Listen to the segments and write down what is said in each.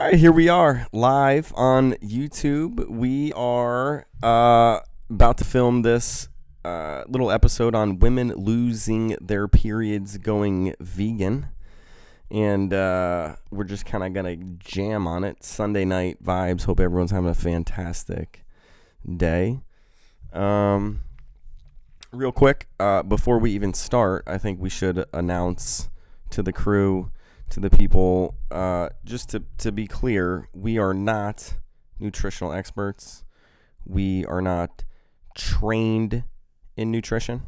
right, here we are live on YouTube. We are about to film this little episode on women losing their periods going vegan. And we're just kind of going to jam on it. Sunday night vibes. Hope everyone's having a fantastic day. Real quick, before we even start, I think we should announce to the crew, to the people, just to be clear, we are not nutritional experts. We are not trained in nutrition.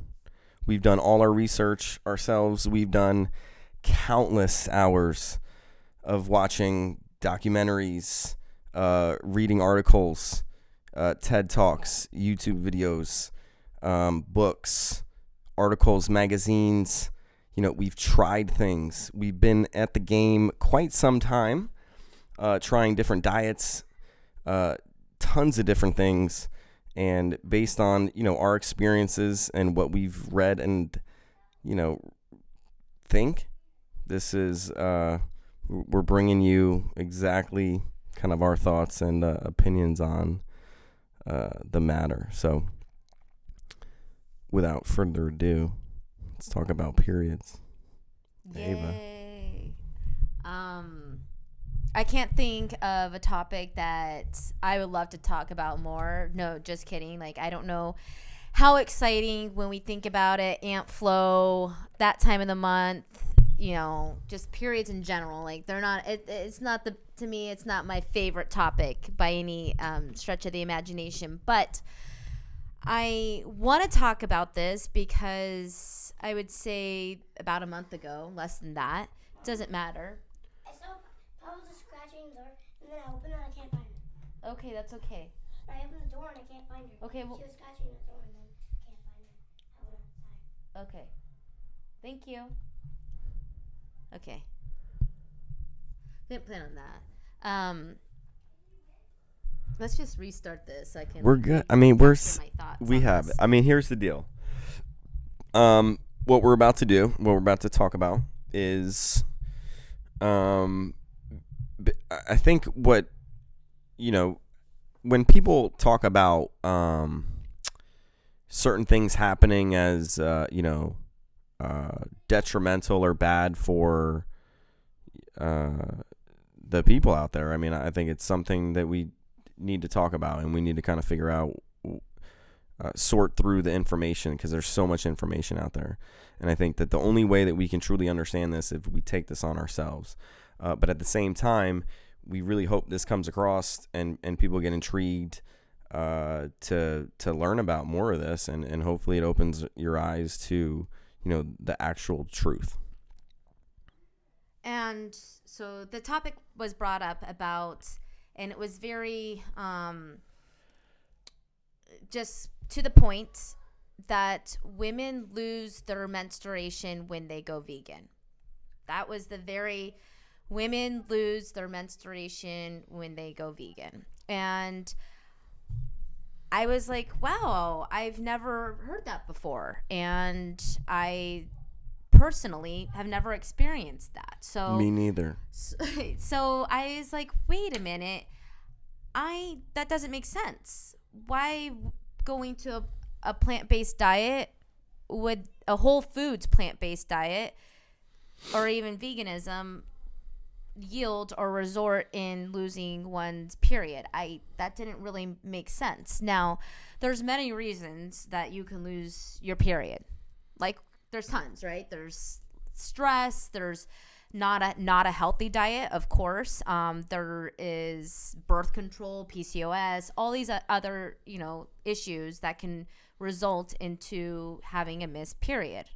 We've done all our research ourselves. We've done countless hours of watching documentaries, reading articles, TED Talks, YouTube videos, books, articles, magazines. You know, we've tried things. We've been at the game quite some time, trying different diets, tons of different things. And based on, our experiences and what we've read and, think, this is, we're bringing you exactly kind of our thoughts and opinions on the matter. So without further ado, let's talk about periods. Yay. I can't think of a topic that I would love to talk about more. No, just kidding. Like, I don't know how exciting when we think about it, Ant Flow, that time of the month, just periods in general. Like, they're not, it's not to me, it's not my favorite topic by any stretch of the imagination. But I want to talk about this because I would say about a month ago, less than that, doesn't matter. I saw Papa was scratching the door, and then I opened it and I can't find her. Okay, that's okay. I opened the door and I can't find her. Okay, well, she was scratching the door and then can't find her. I went outside. okay. Thank you. Okay. Didn't plan on that. Let's just restart this. We're good. Here's the deal. What we're about to talk about is, I think what, when people talk about, certain things happening as, detrimental or bad for, the people out there. I mean, I think it's something that we need to talk about, and we need to kind of figure out, sort through the information, because there's so much information out there. And I think that the only way that we can truly understand this is if we take this on ourselves. But at the same time, we really hope this comes across and people get intrigued to learn about more of this, and hopefully it opens your eyes to, the actual truth. And so the topic was brought up about, and it was very just to the point, that women lose their menstruation when they go vegan. That was women lose their menstruation when they go vegan. And I was like, wow, I've never heard that before. And I personally have never experienced that. So me neither. So I was like, wait a minute. That doesn't make sense. Why going to a plant-based diet, would a whole foods plant-based diet or even veganism yield or resort in losing one's period? That didn't really make sense. Now, there's many reasons that you can lose your period. Like, there's tons, right? There's stress, there's not a healthy diet, of course. There is birth control, PCOS, all these other, issues that can result into having a missed period.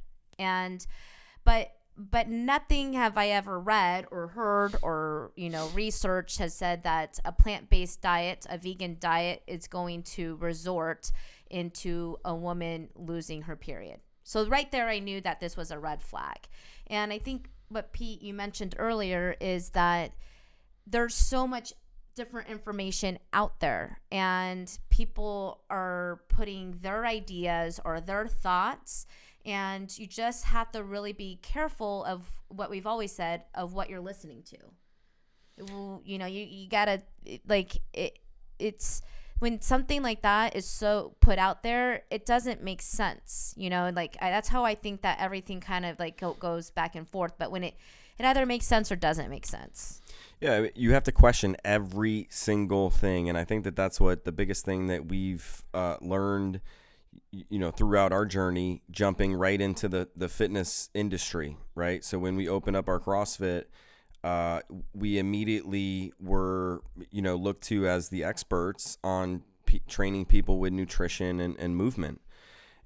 But nothing have I ever read or heard or, research has said that a plant-based diet, a vegan diet, is going to resort into a woman losing her period. So right there, I knew that this was a red flag. And I think what Pete, you mentioned earlier, is that there's so much different information out there, and people are putting their ideas or their thoughts, and you just have to really be careful of what we've always said, of what you're listening to. You know, you gotta, like, it's when something like that is so put out there, it doesn't make sense, you know. Like, that's how I think that everything kind of like goes back and forth. But when it either makes sense or doesn't make sense. Yeah, you have to question every single thing, and I think that that's what the biggest thing that we've learned, you know, throughout our journey, jumping right into the fitness industry, right? So when we opened up our CrossFit, we immediately were, you know, looked to as the experts on training people with nutrition and movement.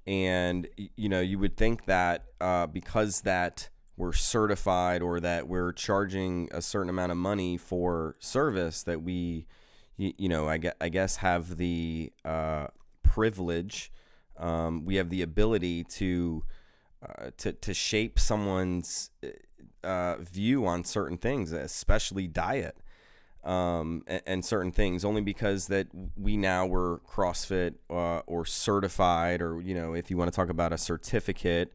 And, you know, you would think that because that we're certified or that we're charging a certain amount of money for service, that we, you know, I guess have the privilege, we have the ability to shape someone's view on certain things, especially diet, and certain things, only because that we now were CrossFit or certified, or, you know, if you want to talk about a certificate,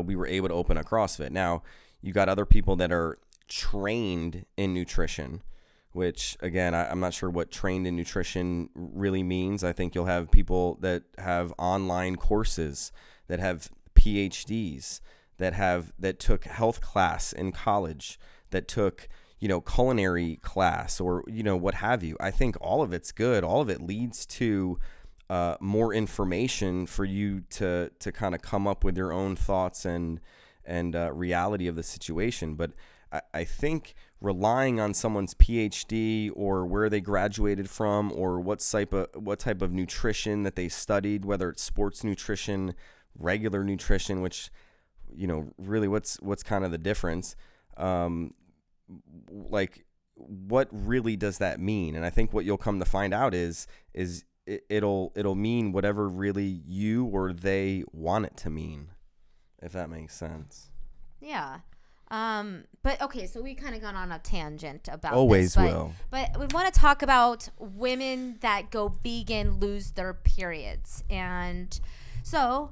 we were able to open a CrossFit. Now, you got other people that are trained in nutrition, which, again, I'm not sure what trained in nutrition really means. I think you'll have people that have online courses, that have PhDs, that took health class in college, that took, you know, culinary class, or, you know, what have you. I think all of it's good. All of it leads to more information for you to kind of come up with your own thoughts and reality of the situation. But I think relying on someone's PhD or where they graduated from, or what type of nutrition that they studied, whether it's sports nutrition, regular nutrition, which, you know, really what's kind of the difference? Like, what really does that mean? And I think what you'll come to find out is it'll mean whatever really you or they want it to mean, if that makes sense. Yeah. But okay, so we kind of gone on a tangent about always this, will. But we want to talk about women that go vegan lose their periods. And so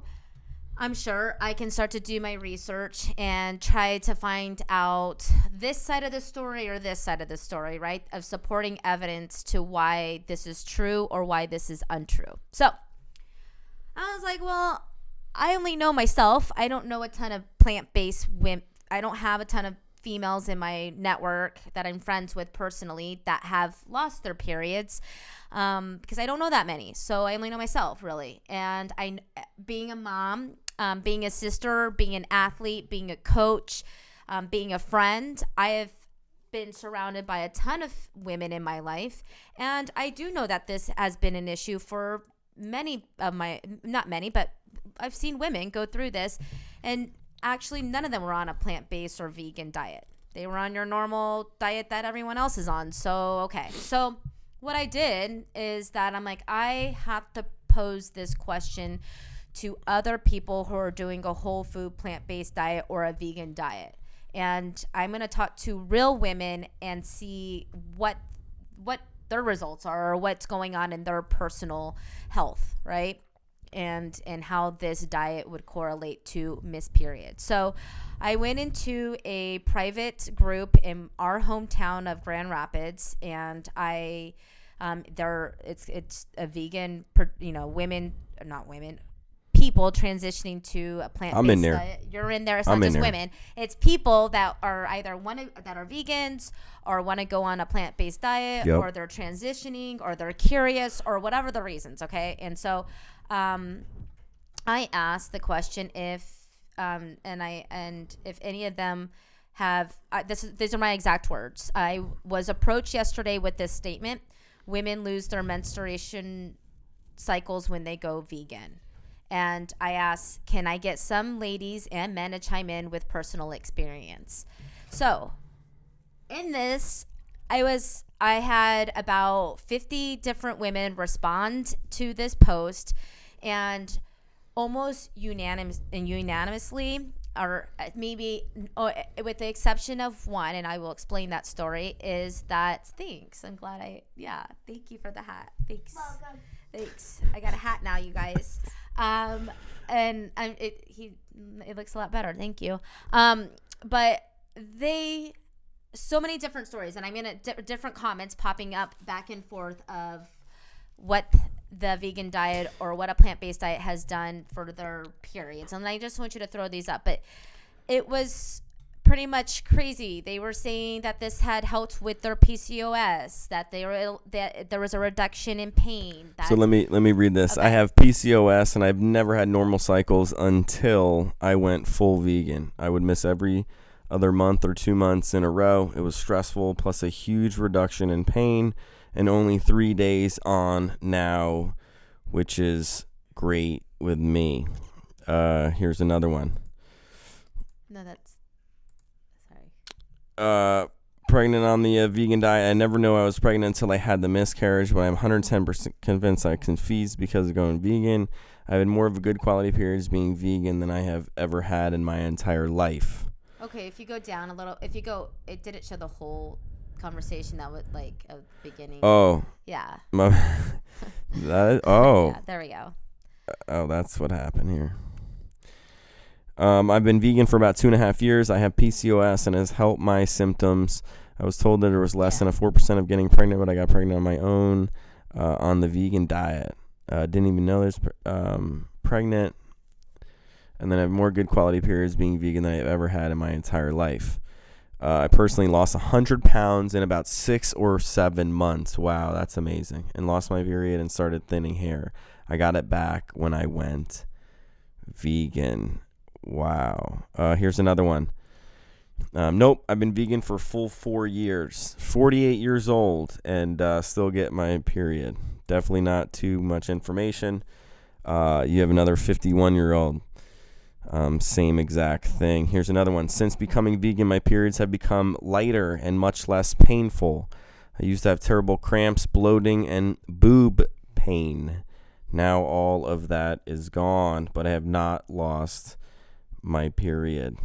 I'm sure I can start to do my research and try to find out this side of the story or this side of the story, right? Of supporting evidence to why this is true or why this is untrue. So I was like, well, I only know myself. I don't know a ton of plant-based women. I don't have a ton of females in my network that I'm friends with personally that have lost their periods, because I don't know that many. So I only know myself, really. And being a mom, being a sister, being an athlete, being a coach, being a friend, I have been surrounded by a ton of women in my life. And I do know that this has been an issue for many of not many, but I've seen women go through this. And actually, none of them were on a plant-based or vegan diet. They were on your normal diet that everyone else is on. So, okay. So what I did is that I'm like, I have to pose this question to other people who are doing a whole food plant-based diet or a vegan diet. And I'm going to talk to real women and see what their results are, or what's going on in their personal health, right? And how this diet would correlate to missed periods. So I went into a private group in our hometown of Grand Rapids, and it's a vegan, people transitioning to a plant-based diet. You're in there. It's not just women. It's people that are either that are vegans or want to go on a plant-based diet, or they're transitioning, or they're curious, or whatever the reasons. Okay, and so I asked the question if any of them have these are my exact words. I was approached yesterday with this statement: women lose their menstruation cycles when they go vegan. And I asked, can I get some ladies and men to chime in with personal experience? So in this, I had about 50 different women respond to this post, and almost unanimously, or maybe with the exception of one, and I will explain that story, is that thanks. I'm glad thank you for the hat. Thanks. Welcome. Thanks. I got a hat now, you guys. And it looks a lot better. Thank you. But they so many different stories, and I'm in different comments popping up back and forth of what the vegan diet or what a plant-based diet has done for their periods. And I just want you to throw these up. But it was pretty much crazy. They were saying that this had helped with their PCOS, that there was a reduction in pain. So let me read this. Okay. I have PCOS and I've never had normal cycles until I went full vegan. I would miss every other month or 2 months in a row. It was stressful, plus a huge reduction in pain, and only 3 days on now, which is great with me. Here's another one. No, that's sorry. Pregnant on the vegan diet. I never knew I was pregnant until I had the miscarriage, but I'm 110% convinced I confused because of going vegan. I've had more of a good quality periods being vegan than I have ever had in my entire life. Okay, if you go down a little, it didn't show the whole conversation that was like a beginning. Oh. Yeah. Yeah, there we go. Oh, that's what happened here. I've been vegan for about 2.5 years. I have PCOS and has helped my symptoms. I was told that there was less than a 4% of getting pregnant, but I got pregnant on my own on the vegan diet. Didn't even know there's pregnant. And then I have more good quality periods being vegan than I've ever had in my entire life. I personally lost 100 pounds in about 6 or 7 months. Wow, that's amazing. And lost my period and started thinning hair. I got it back when I went vegan. Wow. Here's another one. Nope, I've been vegan for full 4 years. 48 years old and still get my period. Definitely not too much information. You have another 51-year-old. Same exact thing. Here's another one. Since becoming vegan, my periods have become lighter and much less painful. I used to have terrible cramps, bloating, and boob pain. Now all of that is gone, but I have not lost my period.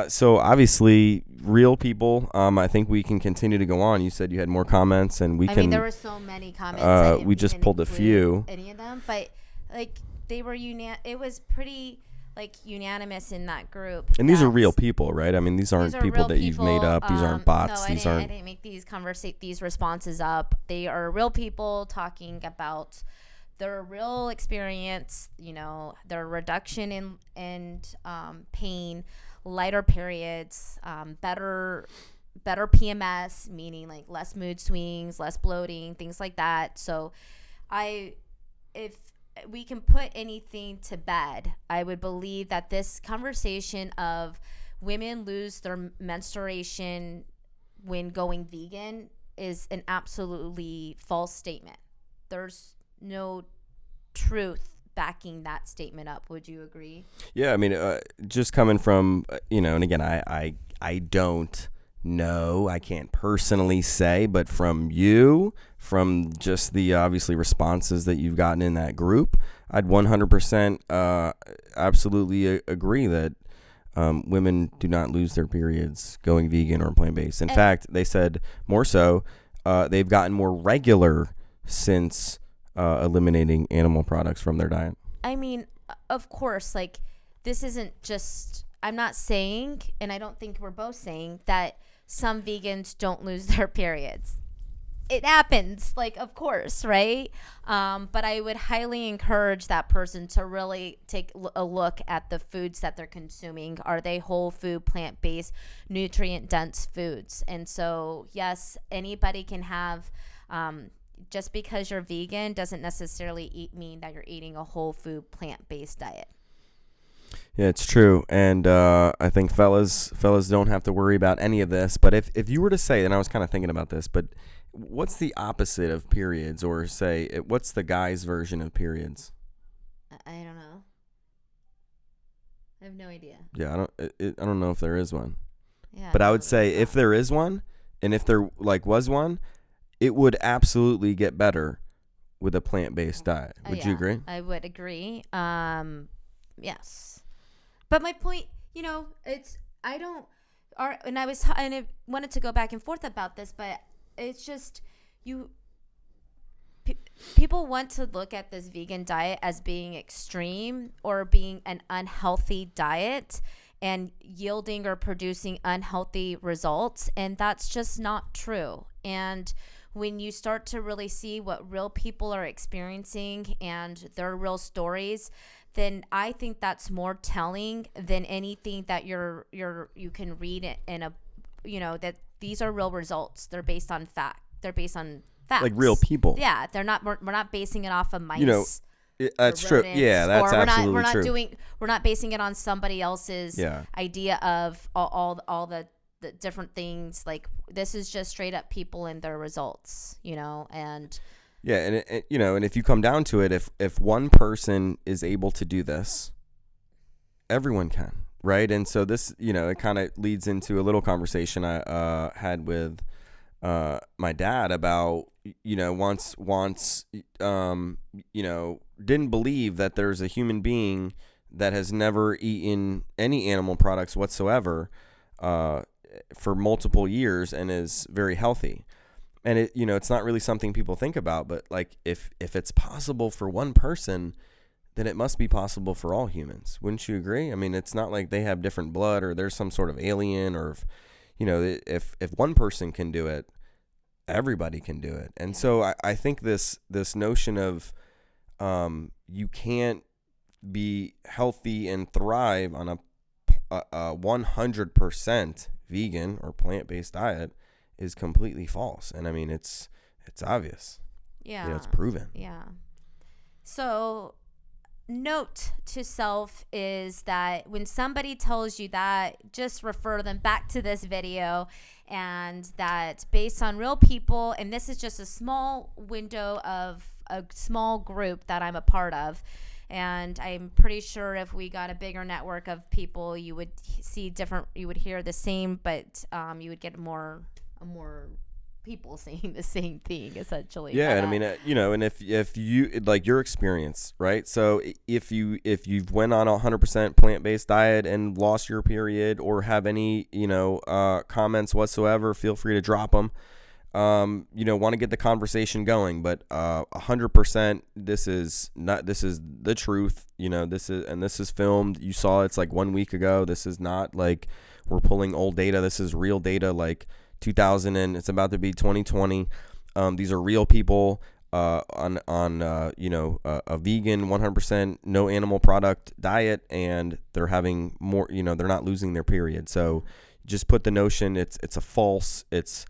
So obviously, real people. I think we can continue to go on. You said you had more comments, and I mean, there were so many comments. We just pulled a few. Any of them, but like they were it was pretty like unanimous in that group. And these are real people, right? I mean, these aren't people that you've made up. These aren't bots. No, I didn't make these responses up. They are real people talking about their real experience. You know, their reduction in pain, lighter periods, better PMS, meaning like less mood swings, less bloating, things like that. So if we can put anything to bed, I would believe that this conversation of women lose their menstruation when going vegan is an absolutely false statement. There's no truth backing that statement up. Would you agree? Yeah, I mean, just coming from, and again, I don't know, I can't personally say, but from just the obviously responses that you've gotten in that group, I'd 100% absolutely agree that women do not lose their periods going vegan or plant-based. In fact, they said more so, they've gotten more regular since eliminating animal products from their diet. I mean, of course, like this isn't just, I'm not saying, and I don't think we're both saying that some vegans don't lose their periods. It happens, like, of course, right? But I would highly encourage that person to really take a look at the foods that they're consuming. Are they whole food, plant-based, nutrient-dense foods? And so, yes, anybody can have, just because you're vegan doesn't necessarily mean that you're eating a whole food, plant-based diet. Yeah, it's true. And I think fellas don't have to worry about any of this. But if you were to say, and I was kind of thinking about this, but what's the opposite of periods, or say, what's the guy's version of periods? I don't know. I have no idea. Yeah, I don't know if there is one. Yeah, but I would say if there is one, and if there was one, it would absolutely get better with a plant-based diet. Would you agree? I would agree. Yes. But my point, it's, I wanted to go back and forth about this, but it's just, people want to look at this vegan diet as being extreme or being an unhealthy diet. and yielding or producing unhealthy results. And that's just not true. And when you start to really see what real people are experiencing and their real stories, then I think that's more telling than anything that you can read in a, that these are real results. They're based on fact. They're based on facts. Like real people. Yeah, they're not. We're not basing it off of mice. That's true. Yeah, that's absolutely true. We're not basing it on somebody else's Yeah. idea of all the different things. Like, this is just straight up people and their results, and Yeah, and and if you come down to it, if one person is able to do this, everyone can, right? And so this, it kind of leads into a little conversation I had with my dad about, once didn't believe that there's a human being that has never eaten any animal products whatsoever for multiple years and is very healthy. And it's not really something people think about, but like if it's possible for one person, then it must be possible for all humans. Wouldn't you agree? I mean, it's not like they have different blood or there's some sort of alien, or if one person can do it, everybody can do it. And so I think this notion of you can't be healthy and thrive on a 100% vegan or plant-based diet is completely false. And I mean, it's obvious. Yeah. It's proven. Yeah. So, note to self is that when somebody tells you that, just refer them back to this video, and that based on real people, and this is just a small window of a small group that I'm a part of. And I'm pretty sure if we got a bigger network of people, you would see different, you would hear the same, but you would get more people saying the same thing, essentially. Yeah, and I mean, and if you like your experience, right? So if you've went on a 100% plant-based diet and lost your period, or have any comments whatsoever, feel free to drop them. Want to get the conversation going, but 100%, this is the truth. This is filmed. You saw it's like 1 week ago. This is not like we're pulling old data. This is real data, like 2000, and it's about to be 2020. These are real people on a vegan 100% no animal product diet, and they're having more. They're not losing their period. So just put the notion it's a false. It's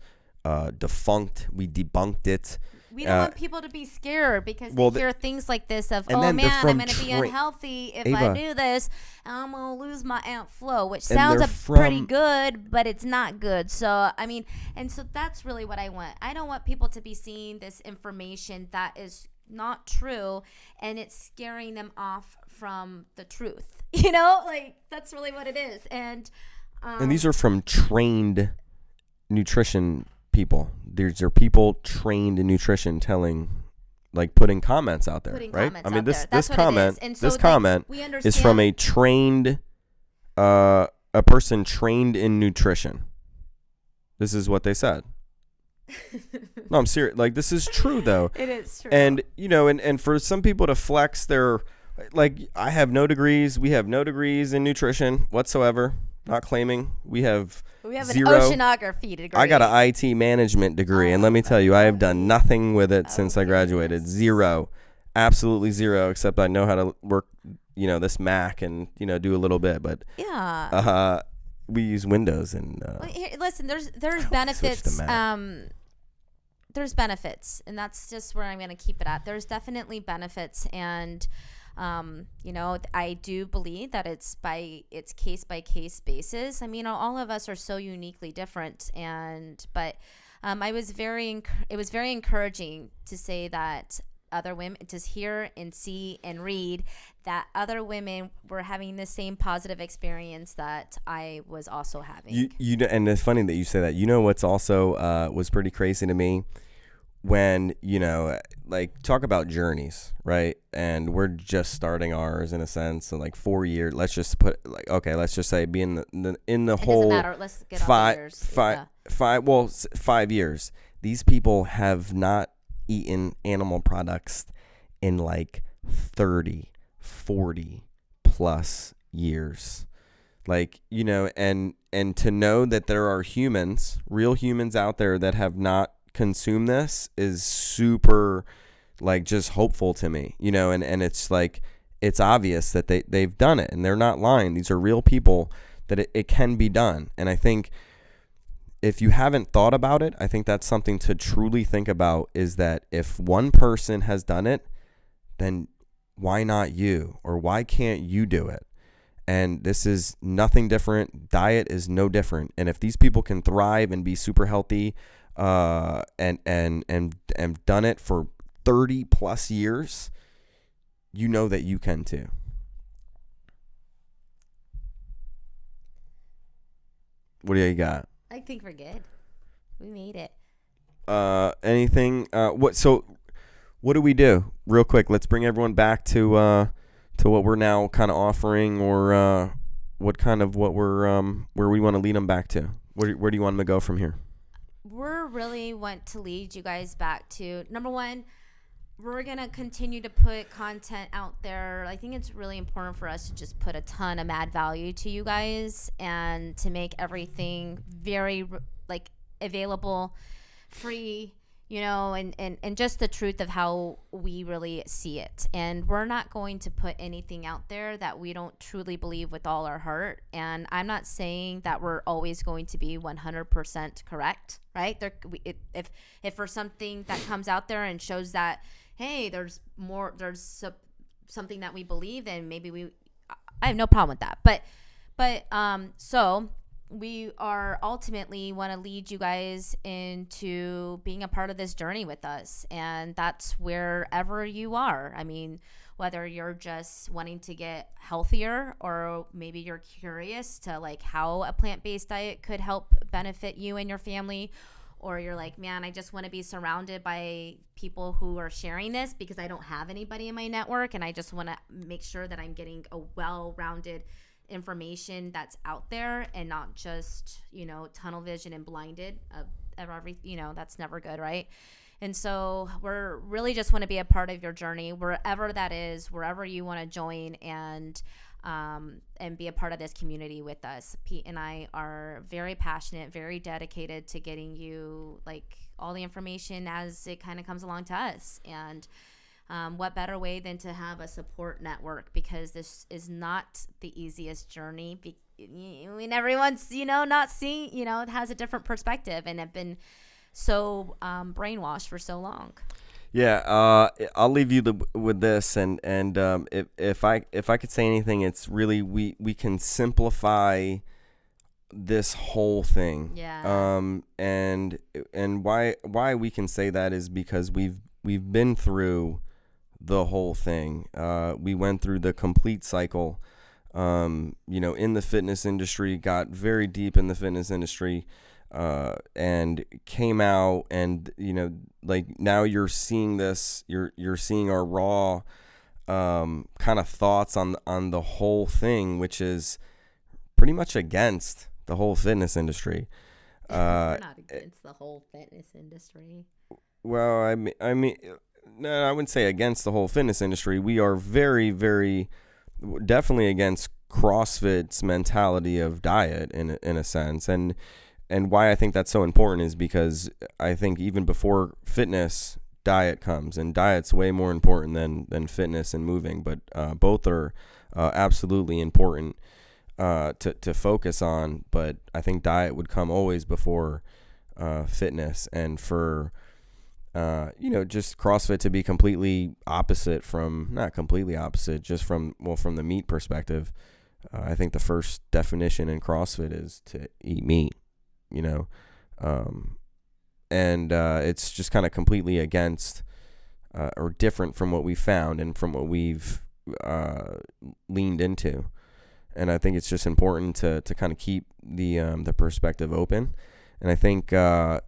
defunct. We debunked it. We don't want people to be scared because they hear things like this of, and oh man, I'm going to be Ava, unhealthy if I do this. I'm going to lose my Aunt Flo, which sounds pretty good, but it's not good. So, I mean, and so that's really what I want. I don't want people to be seeing this information that is not true, and it's scaring them off from the truth. Like, that's really what it is. And these are from trained nutrition people. These are people trained in nutrition putting comments out there, right? I mean, this comment is from a trained, a person trained in nutrition. This is what they said. No, I'm serious. Like, this is true though. It is true. And and for some people to flex their, like, I have no degrees. We have no degrees in nutrition whatsoever. Not claiming. We have zero. An oceanography degree. I got an IT management degree, and let me tell you, I have done nothing with it since I graduated. Zero. Absolutely zero, except I know how to work, this Mac and, do a little bit. But yeah, we use Windows and. Listen, there's benefits. There's benefits, and that's just where I'm going to keep it at. There's definitely benefits, and I do believe that it's case by case basis. I mean, all of us are so uniquely different, but it was very encouraging to say that other women, to hear and see and read that other women were having the same positive experience that I was also having. And it's funny that you say that. What's also was pretty crazy to me, when talk about journeys, right? And we're just starting ours in a sense. So 4 years, let's just say be in the whole, doesn't matter. Let's get off 5 years. These people have not eaten animal products in 30, 40 plus years. Like, and to know that there are humans, real humans out there that have not consumed this is super, like, just hopeful to me, and it's like, it's obvious that they've done it and they're not lying. These are real people that it can be done. And I think if you haven't thought about it, I think that's something to truly think about, is that if one person has done it, then why not you? Or why can't you do it? And this is nothing different. Diet is no different. And if these people can thrive and be super healthy, and done it for 30 plus years, you know that you can too. What do you got? I think we're good. We made it. Anything? What do we do? Real quick, let's bring everyone back to what we're now kind of offering, or what we're where we want to lead them back to. Where do you want them to go from here? We're really want to lead you guys back to, number one, we're going to continue to put content out there. I think it's really important for us to just put a ton of mad value to you guys and to make everything very available, free, and just the truth of how we really see it. And we're not going to put anything out there that we don't truly believe with all our heart. And I'm not saying that we're always going to be 100% correct, right? If for something that comes out there and shows that, hey, there's something that we believe in, I have no problem with that. So we are ultimately want to lead you guys into being a part of this journey with us. And that's wherever you are. I mean, whether you're just wanting to get healthier, or maybe you're curious to how a plant-based diet could help benefit you and your family, or you're like, man, I just want to be surrounded by people who are sharing this because I don't have anybody in my network, and I just want to make sure that I'm getting a well-rounded information that's out there, and not just tunnel vision and blinded of every, that's never good, right? And so we're really just want to be a part of your journey, wherever that is, wherever you want to join, and be a part of this community with us. Pete and I are very passionate, very dedicated to getting you all the information as it kind of comes along to us. And what better way than to have a support network, because this is not the easiest journey. Everyone's, not seeing, it has a different perspective, and have been so brainwashed for so long. Yeah, I'll leave you with this, and if I could say anything, it's really we can simplify this whole thing. Yeah. And why we can say that is because we've been through the whole thing. We went through the complete cycle, in the fitness industry, got very deep in the fitness industry, and came out, and now you're seeing this, you're seeing our raw kind of thoughts on the whole thing, which is pretty much against the whole fitness industry. We're not against the whole fitness industry. Well, I mean, no, I wouldn't say against the whole fitness industry. We are very, very definitely against CrossFit's mentality of diet in a sense. And why I think that's so important is because I think even before fitness, diet comes, and diet's way more important than fitness and moving. But both are absolutely important to focus on. But I think diet would come always before fitness, and for just CrossFit to be completely opposite not completely opposite, just from the meat perspective. I think the first definition in CrossFit is to eat meat, and it's just kind of completely against or different from what we found and from what we've leaned into. And I think it's just important to kind of keep the perspective open. And I think the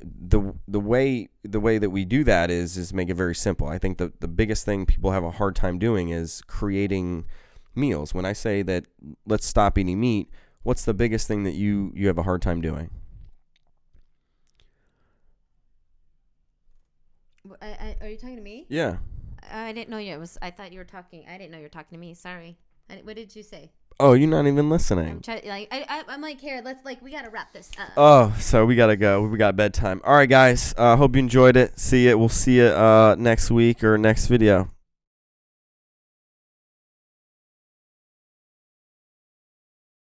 way that we do that is make it very simple. I think the biggest thing people have a hard time doing is creating meals. When I say that let's stop eating meat, what's the biggest thing that you have a hard time doing? Are you talking to me? Yeah. I didn't know you. I thought you were talking. I didn't know you were talking to me. Sorry. What did you say? Oh, you're not even I'm listening. trying. Like I'm like, here. Let's like. We gotta wrap this up. Oh, so we gotta go. We got bedtime. All right, guys. Hope you enjoyed it. See it. We'll see you next week or next video.